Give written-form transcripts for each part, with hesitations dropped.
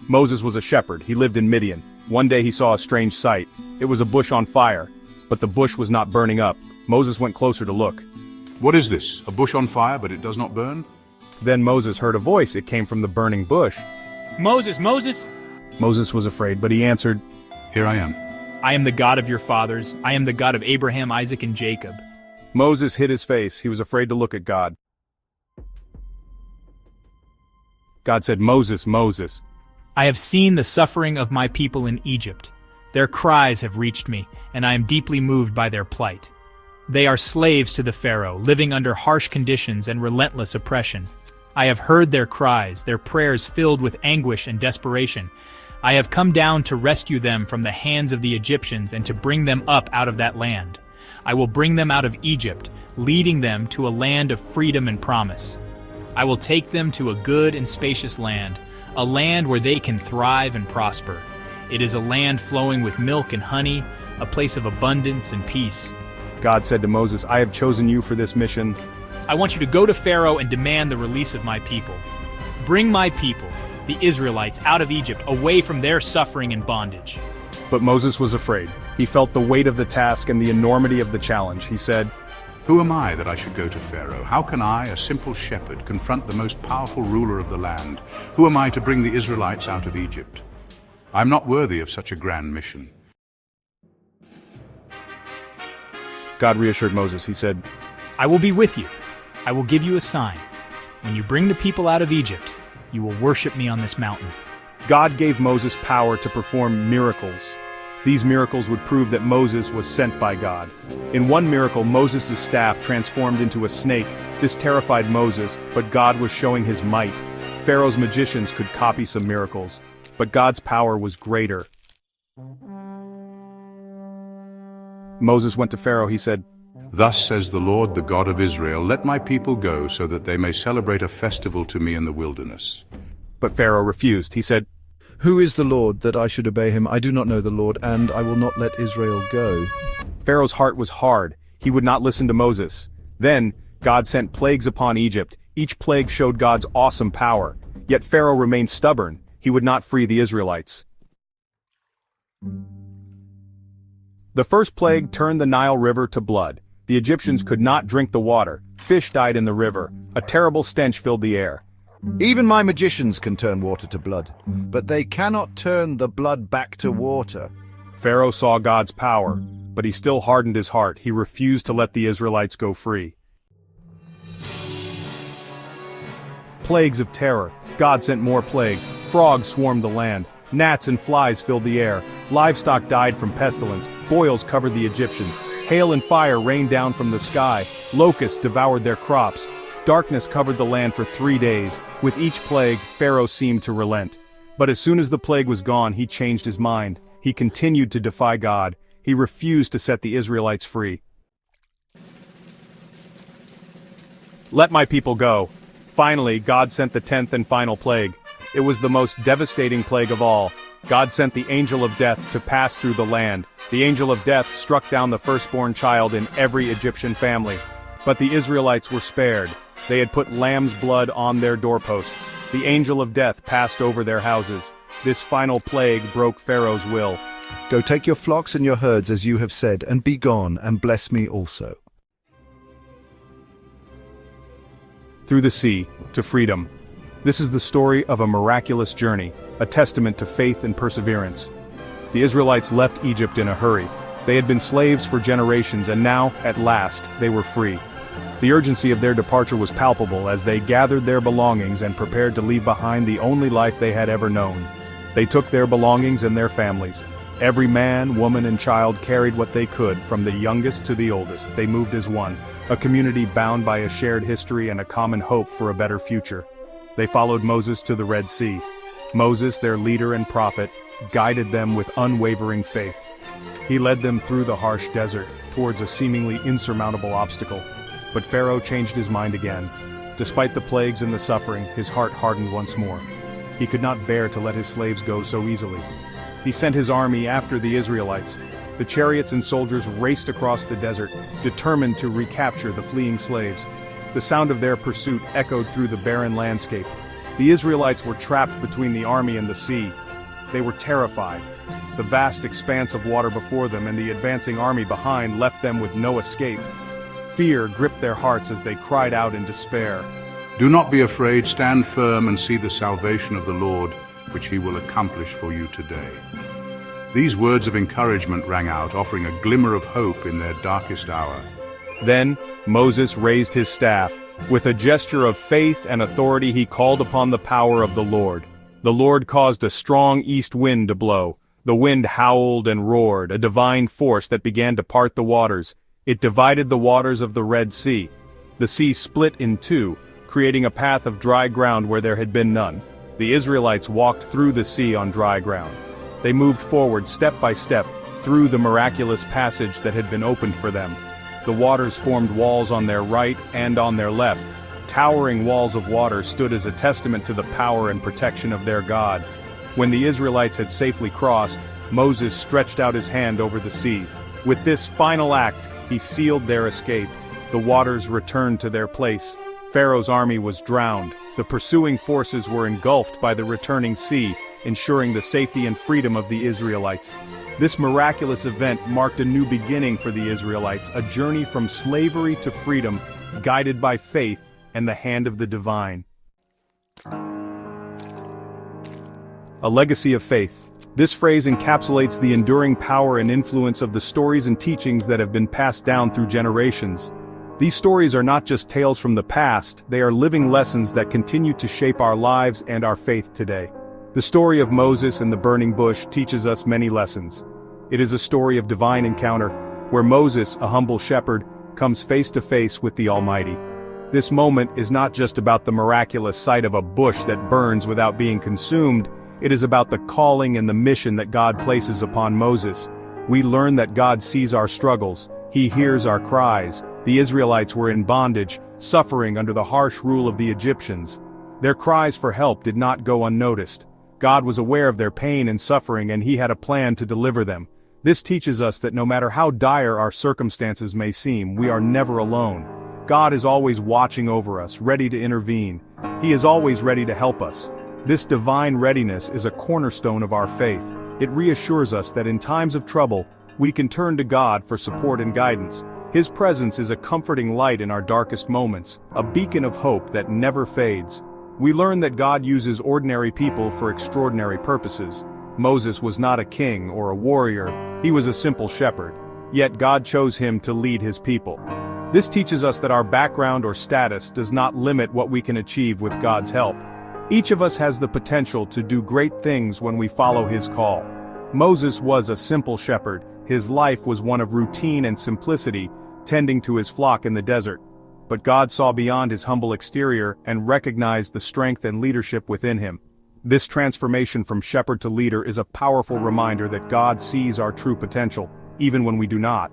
Moses was a shepherd. He lived in Midian. One day he saw a strange sight. It was a bush on fire, but the bush was not burning up. Moses went closer to look. What is this? A bush on fire, but it does not burn? Then Moses heard a voice. It came from the burning bush. Moses, Moses! Moses was afraid, but he answered, Here I am. I am the God of your fathers. I am the God of Abraham, Isaac, and Jacob. Moses hid his face. He was afraid to look at God. God said, Moses, Moses. I have seen the suffering of my people in Egypt. Their cries have reached me, and I am deeply moved by their plight. They are slaves to the Pharaoh, living under harsh conditions and relentless oppression. I have heard their cries, their prayers filled with anguish and desperation. I have come down to rescue them from the hands of the Egyptians and to bring them up out of that land. I will bring them out of Egypt, leading them to a land of freedom and promise. I will take them to a good and spacious land, a land where they can thrive and prosper. It is a land flowing with milk and honey, a place of abundance and peace. God said to Moses, I have chosen you for this mission. I want you to go to Pharaoh and demand the release of my people. Bring my people, the Israelites, out of Egypt, away from their suffering and bondage. But Moses was afraid. He felt the weight of the task and the enormity of the challenge. He said, Who am I that I should go to Pharaoh? How can I, a simple shepherd, confront the most powerful ruler of the land? Who am I to bring the Israelites out of Egypt? I am not worthy of such a grand mission. God reassured Moses. He said, I will be with you. I will give you a sign. When you bring the people out of Egypt, you will worship me on this mountain. God gave Moses power to perform miracles. These miracles would prove that Moses was sent by God. In one miracle, Moses' staff transformed into a snake. This terrified Moses, but God was showing his might. Pharaoh's magicians could copy some miracles, but God's power was greater. Moses went to Pharaoh. He said, Thus says the Lord, the God of Israel, let my people go so that they may celebrate a festival to me in the wilderness. But Pharaoh refused. He said, Who is the Lord that I should obey him? I do not know the Lord, and I will not let Israel go. Pharaoh's heart was hard. He would not listen to Moses. Then, God sent plagues upon Egypt. Each plague showed God's awesome power. Yet Pharaoh remained stubborn. He would not free the Israelites. The first plague turned the Nile River to blood. The Egyptians could not drink the water. Fish died in the river. A terrible stench filled the air. Even my magicians can turn water to blood, but they cannot turn the blood back to water. Pharaoh saw God's power, but he still hardened his heart. He refused to let the Israelites go free. Plagues of terror. God sent more plagues. Frogs swarmed the land. Gnats and flies filled the air. Livestock died from pestilence. Boils covered the Egyptians. Hail and fire rained down from the sky. Locusts devoured their crops. Darkness covered the land for 3 days. With each plague, Pharaoh seemed to relent. But as soon as the plague was gone, he changed his mind. He continued to defy God. He refused to set the Israelites free. Let my people go. Finally, God sent the 10th and final plague. It was the most devastating plague of all. God sent the angel of death to pass through the land. The angel of death struck down the firstborn child in every Egyptian family. But the Israelites were spared. They had put lamb's blood on their doorposts. The angel of death passed over their houses. This final plague broke Pharaoh's will. Go take your flocks and your herds as you have said, and be gone, and bless me also. Through the sea, to freedom. This is the story of a miraculous journey, a testament to faith and perseverance. The Israelites left Egypt in a hurry. They had been slaves for generations, and now, at last, they were free. The urgency of their departure was palpable as they gathered their belongings and prepared to leave behind the only life they had ever known. They took their belongings and their families. Every man, woman, and child carried what they could, from the youngest to the oldest. They moved as one, a community bound by a shared history and a common hope for a better future. They followed Moses to the Red Sea. Moses, their leader and prophet, guided them with unwavering faith. He led them through the harsh desert, towards a seemingly insurmountable obstacle. But Pharaoh changed his mind again. Despite the plagues and the suffering, his heart hardened once more. He could not bear to let his slaves go so easily. He sent his army after the Israelites. The chariots and soldiers raced across the desert, determined to recapture the fleeing slaves. The sound of their pursuit echoed through the barren landscape. The Israelites were trapped between the army and the sea. They were terrified. The vast expanse of water before them and the advancing army behind left them with no escape. Fear gripped their hearts as they cried out in despair. Do not be afraid, stand firm and see the salvation of the Lord, which he will accomplish for you today. These words of encouragement rang out, offering a glimmer of hope in their darkest hour. Then Moses raised his staff. With a gesture of faith and authority he called upon the power of the Lord. The Lord caused a strong east wind to blow. The wind howled and roared, a divine force that began to part the waters. It divided the waters of the Red Sea. The sea split in two, creating a path of dry ground where there had been none. The Israelites walked through the sea on dry ground. They moved forward step by step, through the miraculous passage that had been opened for them. The waters formed walls on their right and on their left. Towering walls of water stood as a testament to the power and protection of their God. When the Israelites had safely crossed, Moses stretched out his hand over the sea. With this final act, he sealed their escape. The waters returned to their place. Pharaoh's army was drowned. The pursuing forces were engulfed by the returning sea, ensuring the safety and freedom of the Israelites. This miraculous event marked a new beginning for the Israelites, a journey from slavery to freedom, guided by faith and the hand of the divine. A legacy of faith. This phrase encapsulates the enduring power and influence of the stories and teachings that have been passed down through generations. These stories are not just tales from the past, they are living lessons that continue to shape our lives and our faith today. The story of Moses and the burning bush teaches us many lessons. It is a story of divine encounter, where Moses, a humble shepherd, comes face to face with the Almighty. This moment is not just about the miraculous sight of a bush that burns without being consumed, it is about the calling and the mission that God places upon Moses. We learn that God sees our struggles, He hears our cries. The Israelites were in bondage, suffering under the harsh rule of the Egyptians. Their cries for help did not go unnoticed. God was aware of their pain and suffering, and He had a plan to deliver them. This teaches us that no matter how dire our circumstances may seem, we are never alone. God is always watching over us, ready to intervene. He is always ready to help us. This divine readiness is a cornerstone of our faith. It reassures us that in times of trouble, we can turn to God for support and guidance. His presence is a comforting light in our darkest moments, a beacon of hope that never fades. We learn that God uses ordinary people for extraordinary purposes. Moses was not a king or a warrior, he was a simple shepherd. Yet God chose him to lead His people. This teaches us that our background or status does not limit what we can achieve with God's help. Each of us has the potential to do great things when we follow His call. Moses was a simple shepherd. His life was one of routine and simplicity, tending to his flock in the desert. But God saw beyond his humble exterior and recognized the strength and leadership within him. This transformation from shepherd to leader is a powerful reminder that God sees our true potential, even when we do not.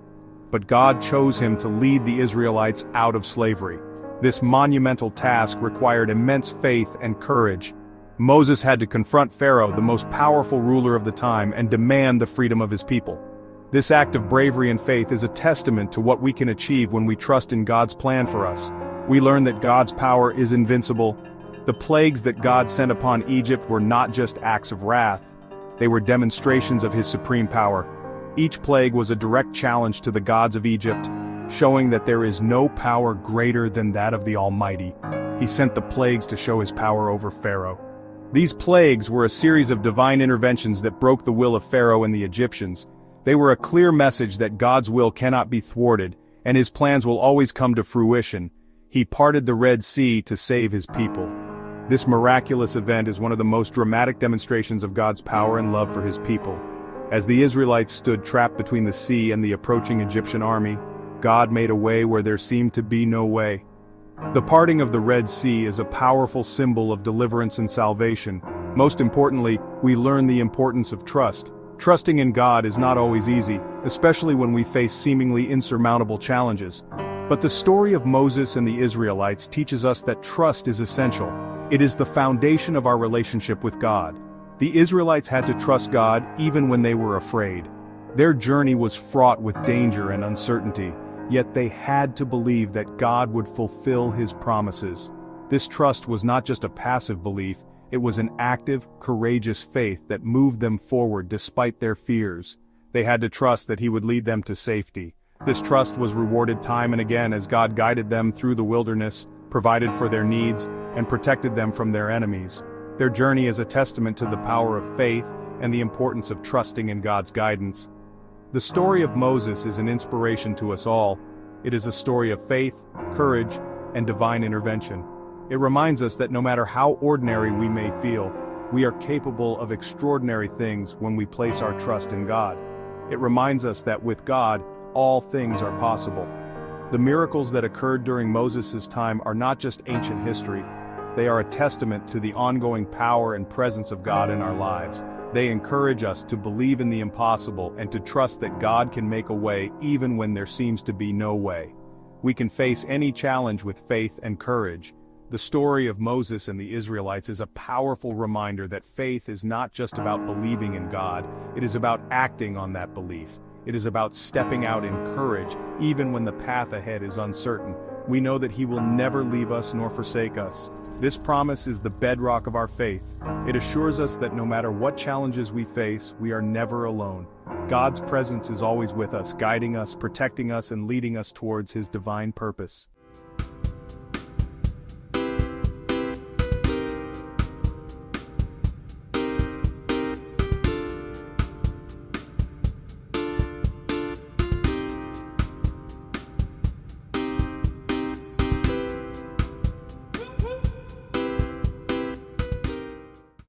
But God chose him to lead the Israelites out of slavery. This monumental task required immense faith and courage. Moses had to confront Pharaoh, the most powerful ruler of the time, and demand the freedom of his people. This act of bravery and faith is a testament to what we can achieve when we trust in God's plan for us. We learn that God's power is invincible. The plagues that God sent upon Egypt were not just acts of wrath. They were demonstrations of His supreme power. Each plague was a direct challenge to the gods of Egypt, showing that there is no power greater than that of the Almighty. He sent the plagues to show His power over Pharaoh. These plagues were a series of divine interventions that broke the will of Pharaoh and the Egyptians. They were a clear message that God's will cannot be thwarted, and His plans will always come to fruition. He parted the Red Sea to save His people. This miraculous event is one of the most dramatic demonstrations of God's power and love for His people. As the Israelites stood trapped between the sea and the approaching Egyptian army, God made a way where there seemed to be no way. The parting of the Red Sea is a powerful symbol of deliverance and salvation. Most importantly, we learn the importance of trust. Trusting in God is not always easy, especially when we face seemingly insurmountable challenges. But the story of Moses and the Israelites teaches us that trust is essential. It is the foundation of our relationship with God. The Israelites had to trust God even when they were afraid. Their journey was fraught with danger and uncertainty, yet they had to believe that God would fulfill His promises. This trust was not just a passive belief, it was an active, courageous faith that moved them forward despite their fears. They had to trust that he would lead them to safety. This trust was rewarded time and again as God guided them through the wilderness, provided for their needs, and protected them from their enemies. Their journey is a testament to the power of faith and the importance of trusting in God's guidance. The story of Moses is an inspiration to us all. It is a story of faith, courage, and divine intervention. It reminds us that no matter how ordinary we may feel, we are capable of extraordinary things when we place our trust in God. It reminds us that with God, all things are possible. The miracles that occurred during Moses' time are not just ancient history. They are a testament to the ongoing power and presence of God in our lives. They encourage us to believe in the impossible and to trust that God can make a way even when there seems to be no way. We can face any challenge with faith and courage. The story of Moses and the Israelites is a powerful reminder that faith is not just about believing in God, it is about acting on that belief. It is about stepping out in courage, even when the path ahead is uncertain. We know that He will never leave us nor forsake us. This promise is the bedrock of our faith. It assures us that no matter what challenges we face, we are never alone. God's presence is always with us, guiding us, protecting us, and leading us towards His divine purpose.